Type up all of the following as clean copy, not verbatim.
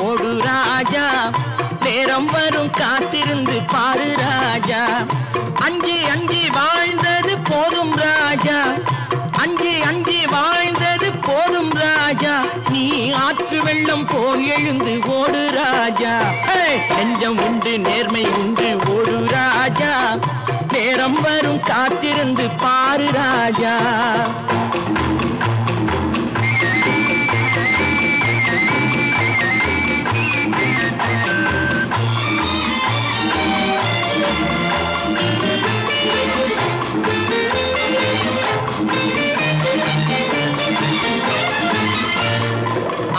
ஓடு ராஜா, நேரம் வரும் காத்திருந்து பாரு ராஜா. அஞ்சி அஞ்சி வாழ்ந்தது போதும் ராஜா, அஞ்சி அஞ்சி வாழ்ந்தது போதும் ராஜா. நீ ஆற்று வெள்ளம் போல் எழுந்து ஓடு ராஜா. நெஞ்சம் உண்டு நேர்மை உண்டு ஓடு ராஜா, நேரம் வரும் காத்திருந்து பாரு ராஜா.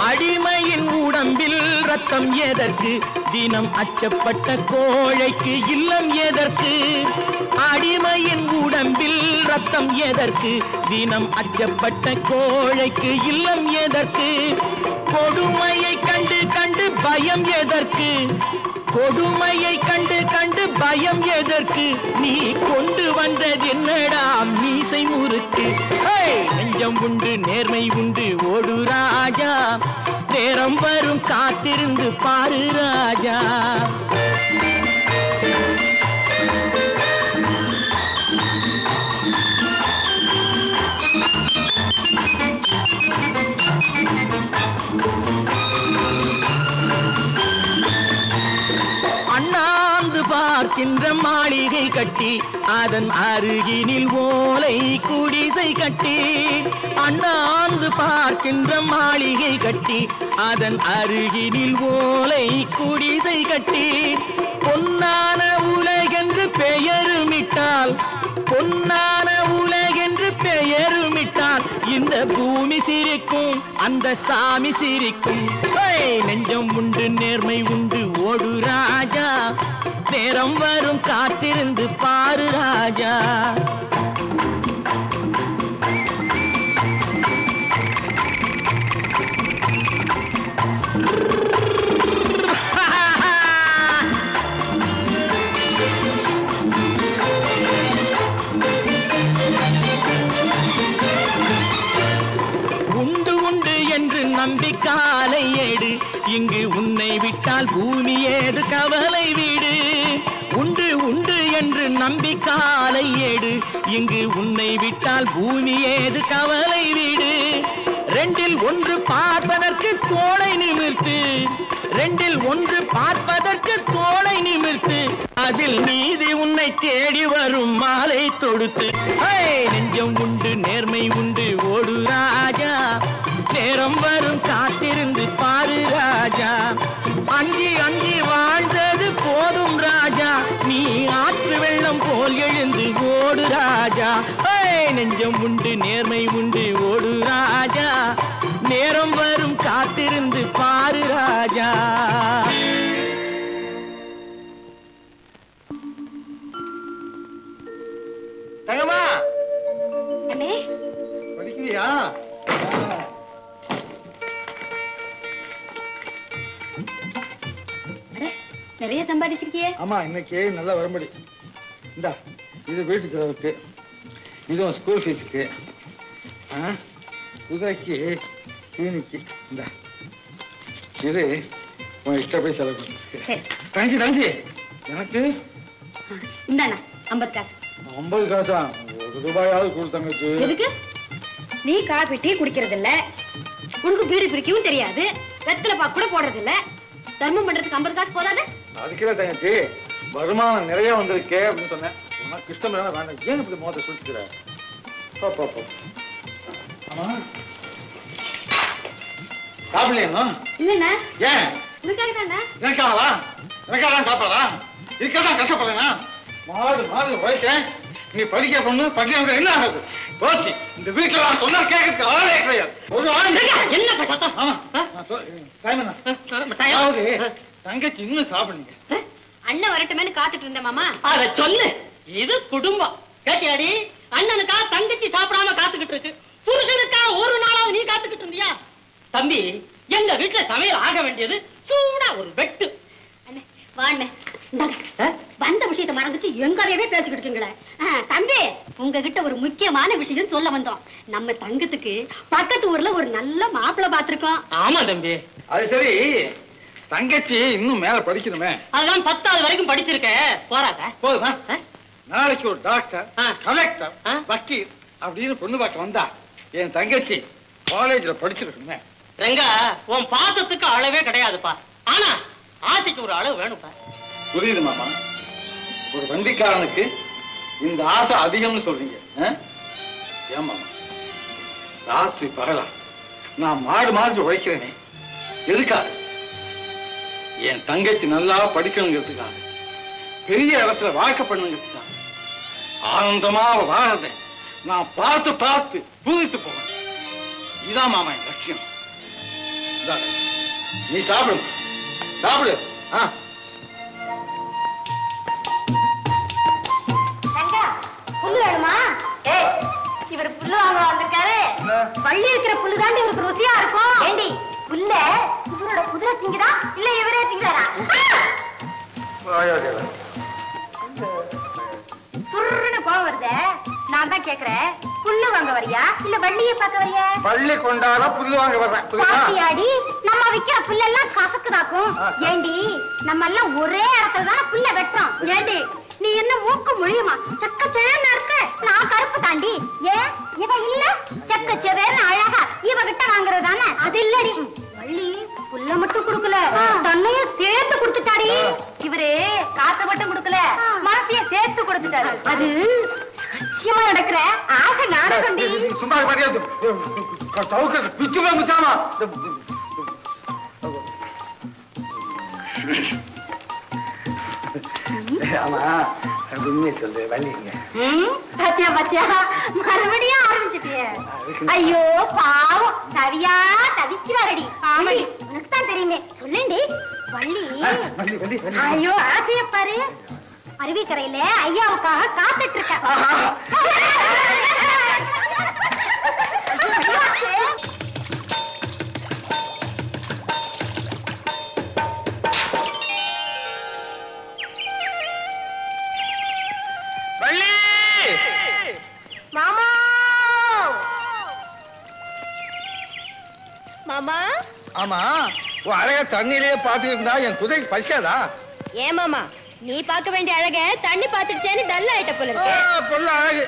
அடிமையின் உடம்பில் ரத்தம் எதற்கு, தினம் அச்சப்பட்ட கோழைக்கு இல்லம் எதற்கு. அடிமையின் உடம்பில் ரத்தம் எதற்கு, தினம் அச்சப்பட்ட கோழைக்கு இல்லம் எதற்கு. கொடுமையை கண்டு கண்டு பயம் எதற்கு, கொடுமையை கண்டு கண்டு பயம் எதற்கு. நீ கொண்டு வந்தது என்னடா மீசை முறுக்கு. நெஞ்சம் உண்டு நேர்மை உண்டு ஓடு ராஜா, நேரம் வரும் காத்திருந்து பாரு ராஜா. அண்ணாந்து பார்க்கின்ற மாளிகை கட்டி, அதன் அருகினில் ஓலை குடிசை கட்டி. அண்ணாந்து பார்க்கின்ற மாளிகை கட்டி, அதன் அருகினில் ஓலை குடிசை கட்டி. பொன்னான உலகென்று பெயருமிட்டால், பொன்னான உலகென்று பெயருமிட்டால், இந்த பூமி சிரிக்கும் அந்த சாமி சிரிக்கும். நெஞ்சம் உண்டு நேர்மை உண்டு ஓடு ராஜா, நேரம் வரும் காத்திருந்து பாரு ராஜா. உண்டு உண்டு என்று நம்பி காலை ஏடு, இங்கு உன்னை விட்டால் பூமி ஏது கவலை வீடு. உண்டு உண்டு என்று நம்பி காலை ஏடு, இங்கு உன்னை விட்டால் பூமி ஏது கவலை வீடு. ரெண்டில் ஒன்று பார்ப்பதற்கு தோளை நிமிர்த்து, ரெண்டில் ஒன்று பார்ப்பதற்கு தோளை நிமிர்த்து, அதில் நீதி உன்னை தேடி வரும் மாலை தொடுத்து. நெஞ்சம் உண்டு நேர்மை உண்டு ஓடு ராஜா, நேரம் வரும் காத்திருந்து பாரு ராஜா. அஞ்சி அஞ்சி வாழ்ந்தது போதும் ராஜா, நீ ஆற்று வெள்ளம் போல் எழுந்து ஓடு ராஜா. நெஞ்சம் உண்டு நேர்மை உண்டு ஓடு ராஜா, நேரம் வரும் காத்திருந்து பாரு ராஜா. தங்கம்மா, அண்ணே படிக்கிறியா? நிறைய சம்பாதிச்சிருக்கியே. ஆமா, இன்னைக்கு நல்லா வரும்படி. இந்தா, இது வீட்டு செலவுக்கு, இதுவும் ஸ்கூல் ஃபீஸுக்கு, குதிரைக்கு தீனிக்கு. இந்தா, இது உன் இஷ்ட போய் செலவு. தங்கச்சி தங்கச்சி, எனக்கு இந்தாண்ணா 50 காசு. 50 காசா? 1 ரூபாயாவது கொடு தங்கச்சி. எதுக்கு? நீ காபி டீ குடிக்கிறது இல்ல, உனக்கு பீடி பிரிக்கவும் தெரியாது, வெத்தலை பாக்கு கூட போடுறது இல்ல, தர்மம் பண்றதுக்கு 50 காசு போதாது? அதுக்கு இல்ல தங்கச்சி, வருமானம் நிறைய வந்திருக்கே அப்படின்னு சொன்னேன். உனக்கு இஷ்டம் வேணா வேண்டாம், ஏன் இப்படி மோத சொல்லிக்கிற? ஆமா, சாப்பிடலையா? இல்லண்ணா. ஏன்? உனக்காக தானே. எனக்காவா? எனக்காக சாப்பிடா? இதுக்காக கஷ்டப்படுறேன்னா? மாடு மாடு உழைக்கிறேன், நீ படிக்க பொண்ணு படிக்க என்ன ஆகுது? போச்சு, இந்த வீட்டுல நான் சொன்னா கேட்கறதுக்கு ஆளே கிடையாது. ஒரு ஆள் என்ன சத்தம்? தங்கச்சி இன்னும் சாப்பிடுங்க. அண்ணன் வரட்டுமேனு காத்துட்டு இருந்த மாமா. அத சொல்லு, இது குடும்பம். கேட்டியாடி? அண்ணனுக்கா தங்கச்சி சாப்பிடாம காத்துக்கிட்டு இருக்கு, புருஷனுக்கா ஒரு நாளாவது நீ காத்துக்கிட்டு இருந்தியா? தம்பி, எங்க வீட்டுல சமையல் ஆக வேண்டியது சூடா ஒரு வெட்டு. அண்ணே வாண்ணே, வந்த விஷயத்தை மறந்துட்டு எங்கறையவே பேசிக்கிட்டு இருக்கீங்களே. தம்பி, உங்ககிட்ட ஒரு முக்கியமான விஷயம் சொல்ல வந்தோம். நம்ம தங்கத்துக்கு பக்கத்து ஊர்ல ஒரு நல்ல மாப்பிள்ளை பாத்திருக்கோம். ஆமா தம்பி. அது சரி, தங்கச்சி இன்னும் மேல படிக்கணுமே. அதான் 10வது வரைக்கும் படிச்சிருக்கேன். போறாங்க போதுமா? நாளைக்கு ஒரு டாக்டர், கலெக்டர், வக்கீல் அப்படின்னு பொண்ணு பார்க்க வந்தா என் தங்கச்சி காலேஜ்ல படிச்சிருக்கணுமே. ரெங்கா, உன் பாசத்துக்கு அளவே கிடையாதுப்பா. ஆனா ஆசைக்கு ஒரு அளவு வேணும்ப்பா. புரியுது மாமா. ஒரு வண்டிக்காரனுக்கு இந்த ஆசை அதிகம்னு சொல்றீங்க. ஏன் மாமா, ராத்திரி பகலா நான் மாடு மாதிரி உழைக்கிறேனே, எதுக்காக? என் தங்கச்சி நல்லா படிக்கணுங்கிறதுக்காக, பெரிய இடத்துல வாழ்க்கை பண்ணுங்கிறதுக்காக, ஆனந்தமா வாழறத நான் பார்த்து பார்த்து பூதித்து போவேன். இதான் மாமா என் லட்சியம். நீ சாப்பிடு, சாப்பிடு. புல்லு வேணுமா? இவர் புல்லு வாங்க வந்திருக்காரு. பள்ளி இருக்கிற புல்லு தாண்டி இவருக்கு ருசியா இருக்கும். ஏண்டி புல்ல இவரோட குதிரை திங்குதா இல்ல இவரே திங்குறாரா? சுருன்னு கோவம் வருதே. நான் தான் கேக்குறேன், புல்லு வாங்க வரியா இல்ல வள்ளிய பார்க்க வரியா? பள்ளி கொண்டாட புல்லு வாங்க வர்றேன். பாத்தியாடி, நம்ம விக்கிற புல்லெல்லாம் கசக்குதாக்கும். ஏண்டி நம்ம எல்லாம் ஒரே இடத்துல தானே புல்ல வெட்டுறோம். ஏண்டி நீ என்ன மூக்கு முழியுமா? செக்க செவேர்னு இருக்க, நான் கருப்பு தாண்டி. ஏன் இவ இல்ல செக்க செவேர்னு அழகா இவ கிட்ட வாங்குறதானே? அது இல்லடி, வள்ளி புல்ல மட்டும் குடுக்கல, தன்னையும் சேர்த்து குடுத்துட்டாடி. இவரு காசை மட்டும் குடுக்கல, மனசைய சேர்த்து கொடுத்துட்டாரு. அது சத்தியமா நடக்கிற ஆசை நாடகம். சும்மா பிச்சு முச்சாமா. ஆமா, உண்மையை சொல்லு வள்ளிங்க. பாத்தியா பாத்தியா, மறுபடியும் ஆரம்பிச்சிட்டிய. ஐயோ பாவம், தவியா தவிக்கிறாரடி. ஆமாடி, உனக்கு தான் தெரியுமே. சொல்லேண்டி வள்ளி. ஐயோ ஆசைய பாரு, அருவிக்கரையில ஐயாவுக்காக காத்துட்டு இருக்க. மாமா மாமா. ஆமா, உன் அழக தண்ணியிலேயே பாத்துட்டு இருந்தா என் குதிரைக்கு பசிக்காதா? ஏன் மாமா, நீ பார்க்க வேண்டிய அழக தண்ணி பாத்துட்டேன்னு டல் ஆயிட்ட போல இருக்கு. புள்ள அழகு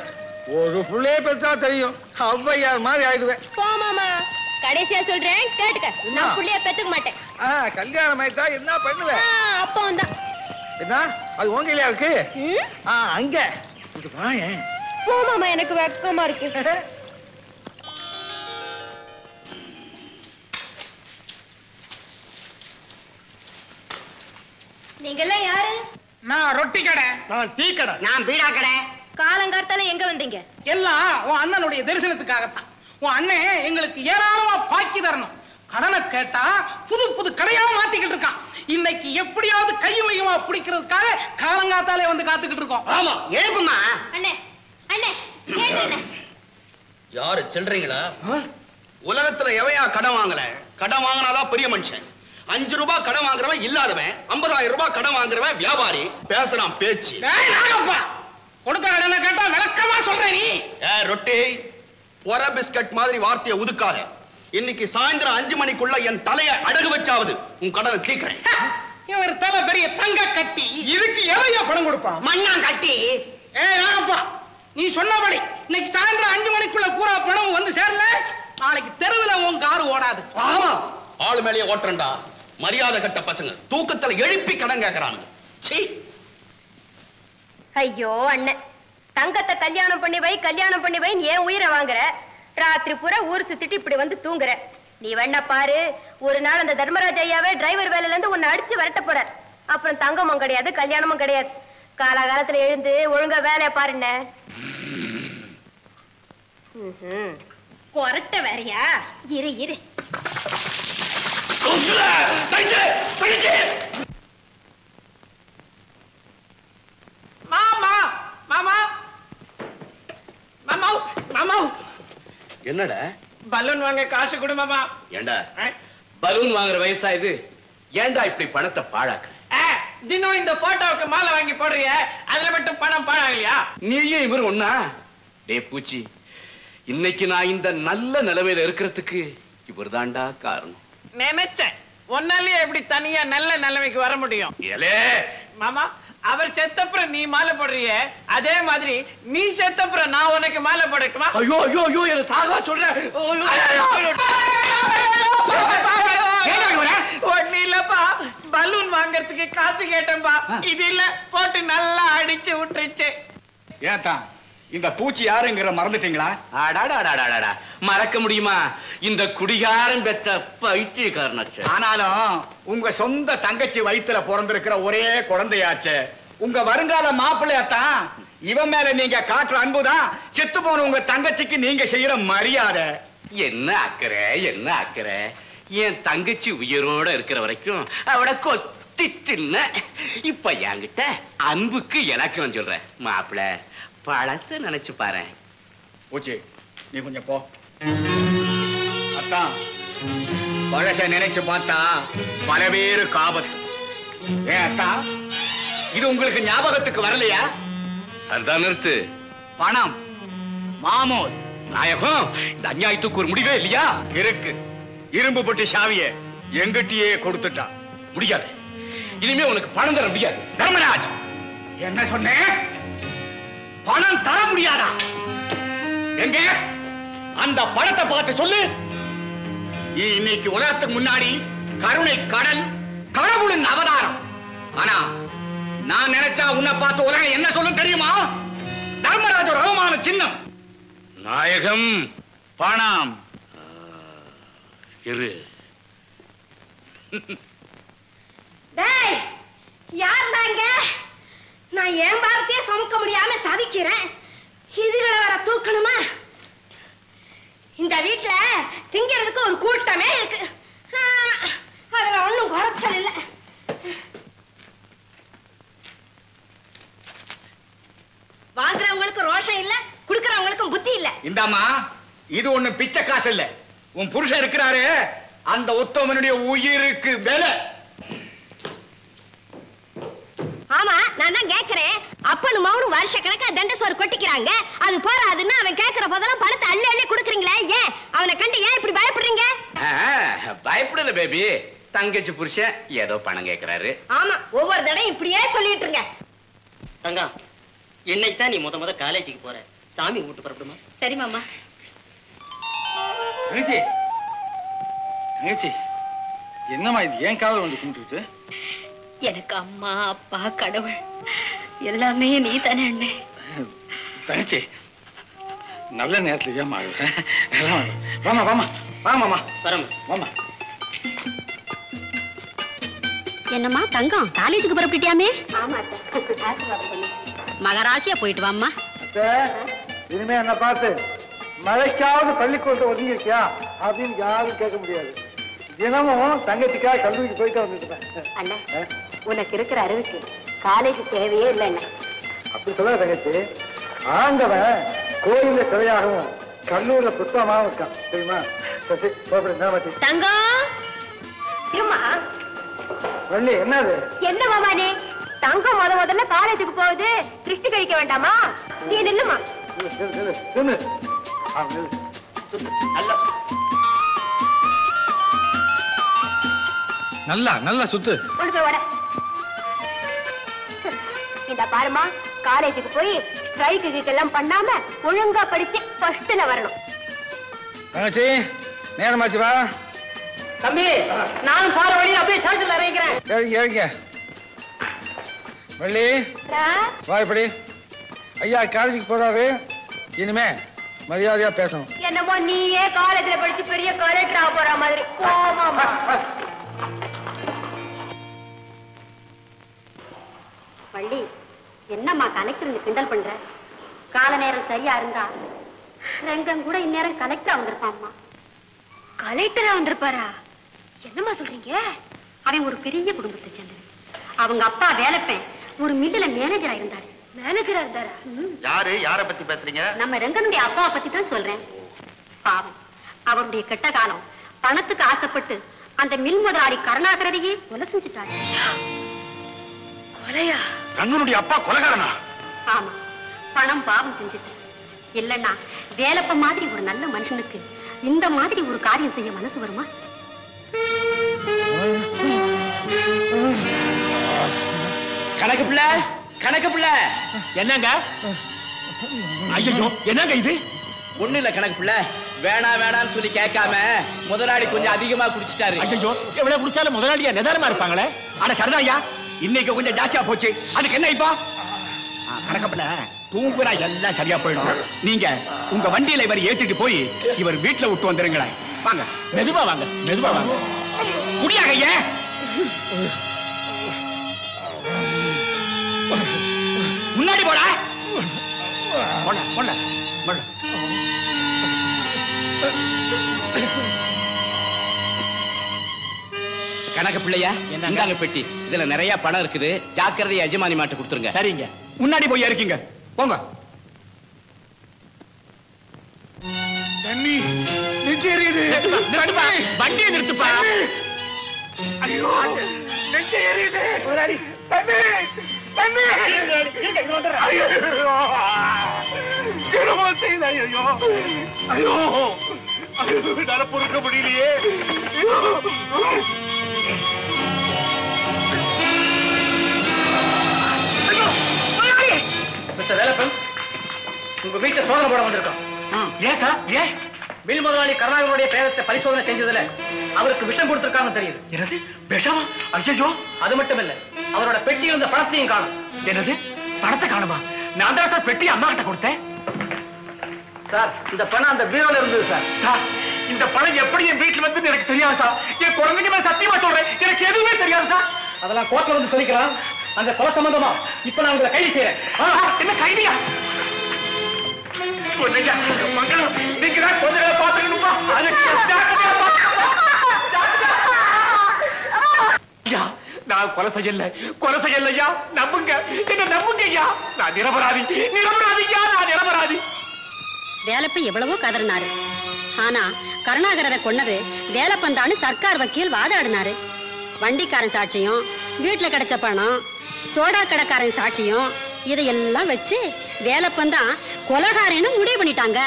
ஒரு புள்ளையே பெற்றா தெரியும், ஔவையார் மாதிரி ஆயிடுவேன். போ மாமா, கடைசியா சொல்றேன் கேட்டுக்க, நான் புள்ளைய பெத்துக்க மாட்டேன். கல்யாணம் ஆயிட்டா என்ன பண்ணுவேன்? அப்பவும் தான். என்ன அது உங்களையா இருக்கு? அங்க போ மாமா, எனக்கு வெக்கமா இருக்கு. நீங்க எல்லாம் யாரு? நான் ரொட்டி கடை, நான் டீ கடை, நான் பீடா கடை. காலங்கார்த்தால எங்க வந்தீங்க? எல்லாம் உன் அண்ணனுடைய தரிசனத்துக்காகத்தான். உன் அண்ணன் எங்களுக்கு ஏராளமா பாக்கி தரணும். கடனை கேட்டா புது புது கடையாம மாத்திக்கிட்டு இருக்கான். இன்னைக்கு எப்படியாவது கையுமையுமா பிடிக்கிறதுக்காக காலங்காத்தாலே வந்து காத்துக்கிட்டு இருக்கோம். ஆமா, எழுப்புமா. அண்ணே அண்ணே, யாரு சொல்றீங்களா? உலகத்துல எவையா கடன் வாங்கல? கடன் வாங்கினாதான் பெரிய மனுஷன். 5 ரூபாய் கடன் வாங்குறவன் இல்லாதவன், 50,000 ரூபாய் கடன் வாங்குறவன் வியாபாரி. பேசுறான் பேச்சு. கொடுத்த கடனை கேட்டா விளக்கமா சொல்றேன். நீ ரொட்டி பொற பிஸ்கட் மாதிரி வார்த்தையை உதுக்காத. இன்னைக்கு சாயந்தரம் 5 மணிக்குள்ள என் தலையை அடகு வச்சாவது உன் கடனை தீக்கிறேன். இவர் தலை பெரிய தங்க கட்டி, இதுக்கு எவையா பணம் கொடுப்பான்? மண்ணா கட்டி. நாகப்பா, நீ சொன்னபடி இன்னைக்கு சாயந்தரம் 5 மணிக்குள்ள பூரா பணம் வந்து சேரல, நாளைக்கு தெருவில் உன் காரு ஓடாது. ஆமா, ஆளு மேலேயே ஓட்டுறா. மரியாதை கட்ட பசங்க தூக்கத்துல எழுப்பி கடன் கேட்கறானுங்க. ஐயோ அண்ணன், தங்கத்தை கல்யாணம் பண்ணி வை ஏன் உயிரை வாங்குற? ராத்திரி பூரா ஊர் சுத்திட்டு இப்படி வந்து தூங்குற. நீ வேணா பாரு, ஒரு நாள் அந்த தர்மராஜ் ஐயாவே டிரைவர் வேலையில இருந்து உன்னை அடிச்சு வரட்ட போறார். அப்புறம் தங்கமும் கிடையாது, கல்யாணமும் கிடையாது. காலகாலத்துல எழுந்து ஒழுங்கா வேலையை பாருண்ண. கொரட்ட வேறையா? இரு மாமா மாமா மாமா மாமா. என்னடா? பலூன் வாங்க காசு கொடு மாமா. ஏண்டா பலூன் வாங்குற வயசா இது? ஏண்டா இப்படி பணத்தை பாழாக்க? தினம் இந்த போட்டோவுக்கு மாலை வாங்கி போடுறிய, அதுல மட்டும் பணம் பாழாகலையா? நீயும் இவரு ஒண்ணா? டே பூச்சி, இன்னைக்கு நான் இந்த நல்ல நிலைமையில இருக்கிறதுக்கு இவர் தாண்டா காரணம். நினைச்சேன் ஒன்னாலேயே எப்படி தனியா நல்ல நிலைமைக்கு வர முடியும்? மாமா, அவர் செத்தப்புறம் நீ மாலை போடுறிய, அதே மாதிரி நீ செத்தப்புறம் நான் உனக்கு மாலை போடட்டுமா? ஐயோ ஐயோ ஐயோ, என்ன சாகா சொல்றேன். ஒண்ணு இல்லப்பா, பலூன் வாங்கறதுக்கு காசு கேட்டேன்பா. இது இல்ல, போட்டு நல்லா அடிச்சு விட்டுருச்சு. ஏத்தான் இந்த பூச்சி யாருங்கிற மறந்துட்டீங்களா? அடாடாடாடாடா, மறக்க முடியுமா? இந்த குடிகாரன் பெத்த பைத்தியக்காரனாச்சு. ஆனாலும் உங்க சொந்த தங்கச்சி வயித்துல பிறந்திருக்கிற ஒரே குழந்தையாச்சு. உங்க வருங்கால மாப்பிள்ளையாத்தான். இவன் மேல நீங்க காட்டுற அன்புதான் செத்து போன உங்க தங்கச்சிக்கு நீங்க செய்யற மரியாதை. என்ன அக்கறை, என்ன அக்கறை? என் தங்கச்சி உயிரோட இருக்கிற வரைக்கும் அவட கொத்தி தின்ன. இப்ப என்கிட்ட அன்புக்கு இலக்கம் சொல்ற மாப்பிள்ள, பழச நினைச்சு பாரு. பூச்சி, நீ கொஞ்சம் போ. அத்தான், பழச நினைச்சு பார்த்தா பல பேரு காபத்து. ஏன் அத்தா, இது உங்களுக்கு ஞாபகத்துக்கு வரலையா? சரிதான், நிறுத்து. பணம், மாமூல், நாயகம், இந்த அநியாயத்துக்கு ஒரு முடிவே இல்லையா? இருக்கு. இரும்பு பட்டி சாவிய எங்கிட்டயே கொடுத்துட்டா. முடியாது, இனிமே உனக்கு பணம் தர முடியாது. தர்மராஜ், என்ன சொன்னேன்? பணம் தர முடியாதா? எங்க அந்த பணத்தை பார்த்து சொல்லு. இன்னைக்கு உலகத்துக்கு முன்னாடி கருணை கடல், கடவுளின் அவதாரம். ஆனா நான் நினைச்சா உன்னை பார்த்து உலகம் என்ன சொல்லும் தெரியுமா? தர்மராஜ் ஒரு அவமான சின்னம். நாயகம், பணம் இரு. டேய், யார்தாங்க? நான் என் பாரத்தையே சுமக்க முடியாம தவிக்கிறேன். இதுகளை வர தூக்கணுமா? இந்த வீட்டுல திங்கிறதுக்கு ஒரு கூட்டமே இருக்கு. அதுல ஒண்ணும் குறைச்சல் இல்ல. வாங்குறவங்களுக்கு ரோஷம் இல்ல, குடுக்கறவங்களுக்கும் புத்தி இல்ல. இந்தாமா, இது ஒண்ணு பிச்சை காசு இல்ல. உன் புருஷன் இருக்கிறாரு, அந்த உத்தமனுடைய உயிருக்கு விலை. ஆமா, நான் தான் கேக்குறேன். அப்பனும் மகனும் வருஷ கணக்கா தண்ட சோறு கொட்டிக்கிறாங்க. அது போறாதுன்னு அவன் கேக்குற போதெல்லாம் பணத்தை அள்ளி அள்ளி கொடுக்குறீங்களே. ஏன் அவனை கண்டு ஏன் இப்படி பயப்படுறீங்க? பயப்படல பேபி, தங்கச்சி புருஷன் ஏதோ பணம் கேட்கிறாரு. ஆமா, ஒவ்வொரு தடையும் இப்படியே சொல்லிட்டு இருங்க. தங்கம், இன்னைக்கு தான் நீ முத காலேஜுக்கு போற. சாமி கூட்டு புறப்படுமா? சரி மாமா. தங்கச்சி, தங்கச்சி, என்னம்மா இது ஏன் காதல் வந்து கும்பிட்டு? எனக்கு அம்மா அப்பா கடவுள் எல்லாமே நீ தானே அண்ணே. தங்கச்சி, நல்ல நேரத்துல ஏன் வாமா வாமா வாமாமா வரமா வாமா. என்னம்மா தங்கம், காலேஜுக்கு புறப்பட்டுட்டியாமே? மகராசியா போயிட்டு வாம்மா. இனிமே என்ன பார்த்து மழைக்காவது பள்ளிக்கூடத்தை ஒதுங்கிருக்கியா அப்படின்னு யாரும் கேட்க முடியாது. தினமும் தங்கச்சிக்காக கல்லூரிக்கு போயிட்டு வந்துருக்கேன். அண்ணா, உனக்கு இருக்கிற அறிவுக்கு காலேஜ் தேவையே இல்லை. அப்படி சொல்லாத தங்கச்சி. ஆண்டவன் கோயில சிலையாகவும் கல்லூரில புத்தகமாகவும் இருக்கான், தெரியுமா? தங்கம், வள்ளி, என்னது? என்ன மாமானே, தங்கம் முதல்ல காலேஜுக்கு போகுது, திருஷ்டி கழிக்க வேண்டாமா? நீ நில்லுமா. நல்லா நல்லா சுத்து. இந்த பாருமா, காலேஜுக்கு போய் ஸ்ட்ரைக்கு எல்லாம் பண்ணாம ஒழுங்கா படிச்சு ஃபர்ஸ்ட்ல வரணும். தங்கச்சி, நேரமாச்சு, வா. தம்பி, நான் போற வழியில அப்படியே ஸ்டேஷன்ல இறங்கிறேன். ஏறிங்க. வள்ளி, வா. இப்படி ஐயா காலேஜுக்கு போறாரு, இனிமே மரியாதையா பேசணும். என்னமோ நீயே காலேஜ்ல படிச்சு பெரிய கலெக்டர் ஆக போற மாதிரி. போமாமா. வள்ளி, என்னம்மா கலெக்டர் கிண்டல் பண்ற? கால நேரம் சரியா இருந்தா ரங்கம் கூட இந்நேரம் கலெக்டரா வந்திருப்பாம்மா. கலெக்டரா வந்திருப்பாரா? என்னம்மா சொல்றீங்க? அவன் ஒரு பெரிய குடும்பத்தை சேர்ந்தது. அவங்க அப்பா வேலைப்பேன் ஒரு மில்லுல மேனேஜரா இருந்தாரு. மேனேஜரா இருந்தாரா? யாரு? யார பத்தி பேசுறீங்க? நம்ம ரங்கனுடைய அப்பாவை பத்தி தான் சொல்றேன். பாவம், அவருடைய கெட்ட காலம் பணத்துக்கு ஆசைப்பட்டு அந்த மில் முதலாளி கருணாகரனையே கொலை செஞ்சுட்டாரு. கொலையா? ரங்கனுடைய அப்பா கொலைகாரனா? ஆமா, பணம் பாவம் செஞ்சுட்டு. இல்லன்னா வேலப்ப மாதிரி ஒரு நல்ல மனுஷனுக்கு இந்த மாதிரி ஒரு காரியம் செய்ய மனசு வருமா? கணக்கு பிள்ளை, கணக்கு பிள்ளை. என்னங்க? ஐயோ, என்னங்க இது? ஒண்ணு இல்ல கணக்கு பிள்ளை, வேணா வேணான்னு சொல்லி கேட்காம முதலாளி கொஞ்சம் அதிகமா குடிச்சிட்டாரு. ஐயோ, எவ்வளவு குடிச்சாலும் முதலாளியா நிதானமா இருப்பாங்களே. ஆனா சரிதான்யா, இன்னைக்கு கொஞ்சம் ஜாஸ்தியா போச்சு. அதுக்கு என்ன இப்போ? கணக்கு பிள்ளை, தூங்குறா எல்லாம் சரியா போயிடும். நீங்க உங்க வண்டியில இவர் ஏத்திட்டு போய் இவர் வீட்டுல விட்டு வந்துருங்களேன். வாங்க, மெதுவா வாங்க, மெதுவா வாங்க. குடியாக ஐயா. முன்னாடி போடா. போல போல போல. கணக்கு பிள்ளையா, இந்தாங்க பெட்டி. இதுல நிறைய பணம் இருக்குது. ஜாக்கிரதை எஜமானி மாட்டு கொடுத்துருங்க. சரிங்க, முன்னாடி போய் இருக்கீங்க. போங்க. தண்ணி நெஞ்சு எரியுது. வண்டியை நிறுத்துப்பா. ஐயோ, நெஞ்சு எரியுது. தண்ணி தண்ணி. ஐயோ, என்னமோ செய்யுது. ஐயோ ஐயோ ஐயோ, என்னால பொறுக்க முடியலையே. மிஸ்டர் வேலப்பன், உங்க வீட்டை சோதனை போட வந்திருக்கோம். ஏன் சார்? ஏன்? மில் முதலாளி கருணாகரனுடைய பேரத்தை பரிசோதனை செஞ்சதுல அவருக்கு விஷம் கொடுத்திருக்காங்கன்னு தெரியுது. என்னது? விஷமா? ஐயோ, அது மட்டும் இல்ல, அவரோட பெட்டி இருந்த பணத்தையும் காணும். என்னது? பணத்தை காணுமா? நான் தான் பெட்டி அம்மா கிட்ட கொடுத்தேன். சார், இந்த பணம் அந்த பீரோல இருந்தது சார். சார், இந்த பணம் எப்படி என் வீட்டுல வந்து எனக்கு தெரியாது சார். என் குழந்தைங்க மேல சத்தியமா சொல்றேன், எனக்கு எதுவுமே தெரியாது சார். அதெல்லாம் கோர்ட்ல வந்து சொல்லிக்கலாம். அந்த கொலை சம்பந்தமா இப்ப நான் உங்களை கைது செய்யறேன். என்ன கைதியா? மங்களம், நீங்க தான் கொஞ்ச நேரம் பாத்துக்கணுமா? நான் கொலை செய்யல, கொலை செய்யல ஐயா. நம்புங்க, என்ன நம்புங்க ஐயா. நான் நிரபராதி, நிரபராதியா, நான் நிரபராதி. வேலப்ப எவ்வளவோ கதறினாரு. ஆனா கருணாகரரை கொன்னது வேலப்பந்தான்னு சர்க்கார் வக்கீல் வாதாடினாரு. வண்டிக்காரன் சாட்சியம், வீட்டுல கிடைச்ச பணம், சோடா கடைக்காரன் சாட்சியம், இதையெல்லாம் வச்சு வேலப்பந்தான் கொலகாரன்னு முடிவு பண்ணிட்டாங்க.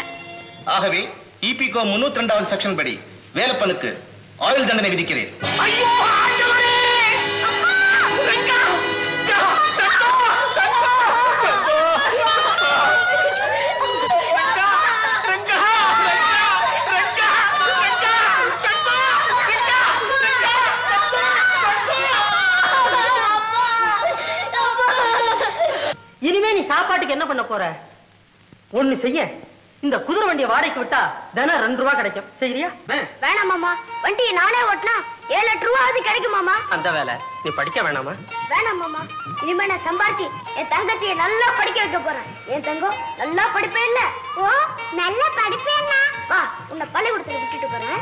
ஆகவே இபிகோ 302வது செக்ஷன் படி வேலப்பனுக்கு ஆயுள் தண்டனை விதிக்கிறேன். ஐயோ ஆண்டவரே! இனிமே நீ சாப்பாட்டுக்கு என்ன பண்ண போற? ஒண்ணு செய்ய, இந்த குதிரை வண்டியை வாடகைக்கு விட்டா தினம் 2 ரூபாய் கிடைக்கும். சரியா? வேணாம் மாமா, வண்டியை நானே ஓட்டினா 7-8 ரூபாய் கிடைக்கும் மாமா. அந்த வேலை நீ படிக்க வேணாமா? வேணாம் மாமா, இனிமே நான் சம்பாதிச்சு என் தங்கச்சியை நல்லா படிக்க வைக்க போறேன். என் தங்கம் நல்லா படிப்பேன். இல்ல? ஓ, நல்லா படிப்பேன். வா, உன்னை பள்ளிக்கூடத்துல விட்டுட்டு போறேன்.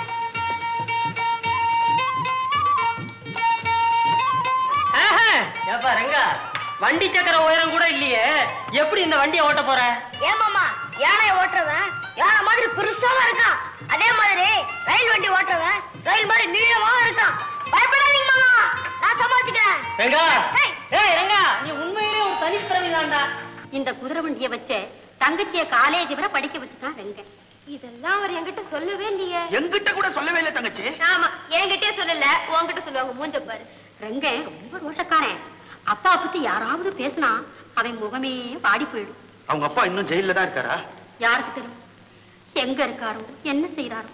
ஏப்பா ரங்கா, வண்டி சக்கர உயரம் கூட இல்லையே, எப்படி இந்த வண்டியை ஓட்ட போற? ஏன் மாமா, யானை ஓட்டுறவன் யானை மாதிரி பெருசாவா இருக்கான், அதே மாதிரி ரயில் வண்டி ஓட்டுறவன் ரயில் மாதிரி நீளமாவும் இருக்கான். பயப்படாதீங்க மாமா, நான் சமாளிச்சுக்கிறேன். ரங்கா, ஏய் ரங்கா, நீ உண்மையிலே ஒரு தனித்திறமை தான்டா. இந்த குதிரை வண்டியை வச்சு தங்கச்சிய காலேஜ் வரை படிக்க வச்சுட்டான் ரெங்கன். இதெல்லாம் அவர் என்கிட்ட சொல்லவே இல்லையே. என்கிட்ட கூட சொல்லவே இல்லை தங்கச்சி. ஆமா, என்கிட்டே சொல்லல, உன்கிட்ட சொல்லுவாங்க. மூஞ்ச பாரு. ரெங்கன் ரொம்ப ரோஷக்காரன். அப்பா பத்தி யாராவது பேசினா அவன் முகமே பாடி போயிடும். அவங்க அப்பா இன்னும் ஜெயில தான் இருக்காரா? யாருக்கு தெரியும் எங்க இருக்காரோ, என்ன செய்யறாரோ.